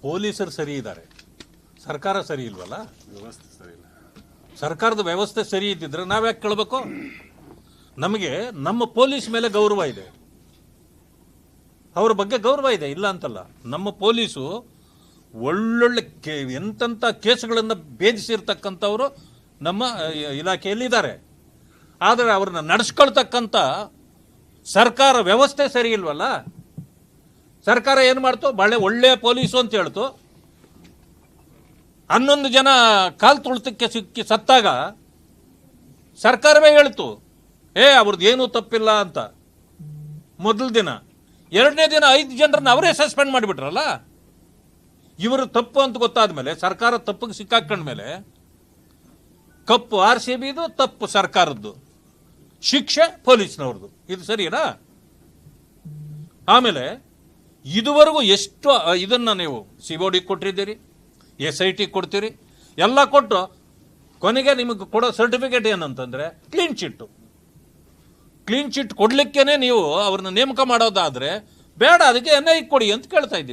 ಪೊಲೀಸರು ಸರಿ ಇದ್ದಾರೆ, ಸರ್ಕಾರ ಸರಿ ಇಲ್ವಲ್ಲ. ವ್ಯವಸ್ಥೆ ಸರಿ ಇಲ್ಲ. ಸರ್ಕಾರದ ವ್ಯವಸ್ಥೆ ಸರಿ ಇದ್ದಿದ್ರೆ ನಾವ್ಯಾಕೆ ಕೇಳಬೇಕು? ನಮಗೆ ನಮ್ಮ ಪೊಲೀಸ್ ಮೇಲೆ ಗೌರವ ಇದೆ, ಅವ್ರ ಬಗ್ಗೆ ಗೌರವ ಇದೆ, ಇಲ್ಲ ಅಂತಲ್ಲ. ನಮ್ಮ ಪೊಲೀಸು ಒಳ್ಳೊಳ್ಳೆ ಎಂತೆಂಥ ಕೇಸುಗಳನ್ನು ಭೇದಿಸಿರ್ತಕ್ಕಂಥವ್ರು ನಮ್ಮ ಇಲಾಖೆಯಲ್ಲಿದ್ದಾರೆ. ಆದರೆ ಅವ್ರನ್ನ ನಡೆಸ್ಕೊಳ್ತಕ್ಕಂಥ ಸರ್ಕಾರ ವ್ಯವಸ್ಥೆ ಸರಿ ಇಲ್ವಲ್ಲ. ಸರ್ಕಾರ ಏನು ಮಾಡ್ತು? ಒಳ್ಳೆಯ ಪೊಲೀಸು ಅಂತ ಹೇಳ್ತು. 11 ಜನ ಕಾಲು ತುಳಿತಕ್ಕೆ ಸಿಕ್ಕಿ ಸತ್ತಾಗ ಸರ್ಕಾರವೇ ಹೇಳ್ತು ಅವ್ರದ್ದು ಏನೂ ತಪ್ಪಿಲ್ಲ ಅಂತ. ಮೊದಲ ದಿನ, ಎರಡನೇ ದಿನ 5 ಜನರನ್ನ ಅವರೇ ಸಸ್ಪೆಂಡ್ ಮಾಡಿಬಿಟ್ರಲ್ಲ. ಇವರು ತಪ್ಪು ಅಂತ ಗೊತ್ತಾದ ಮೇಲೆ, ಸರ್ಕಾರ ತಪ್ಪಿಗೆ ಸಿಕ್ಕಾಕೊಂಡ್ಮೇಲೆ, ಕಪ್ಪು RCBದು, ತಪ್ಪು ಸರ್ಕಾರದ್ದು, ಶಿಕ್ಷೆ ಪೊಲೀಸ್ನವ್ರದ್ದು. ಇದು ಸರಿನಾ? ಆಮೇಲೆ ಇದುವರೆಗೂ ಎಷ್ಟು ಇದನ್ನ ನೀವು COD ಕೊಟ್ಟಿದ್ದೀರಿ, SIT ಕೊಡ್ತೀರಿ, ಎಲ್ಲ ಕೊಟ್ಟು ಕೊನೆಗೆ ನಿಮಗೆ ಕೊಡೋ ಸರ್ಟಿಫಿಕೇಟ್ ಏನಂತಂದ್ರೆ ಕ್ಲೀನ್ ಚಿಟ್ಟು. ಕ್ಲೀನ್ ಚಿಟ್ ಕೊಡ್ಲಿಕ್ಕೇನೆ ನೀವು ಅವ್ರನ್ನ ನೇಮಕ ಮಾಡೋದಾದ್ರೆ ಬೇಡ, ಅದಕ್ಕೆ NIA ಕೊಡಿ ಅಂತ ಕೇಳ್ತಾ ಇದ್ದೀವಿ.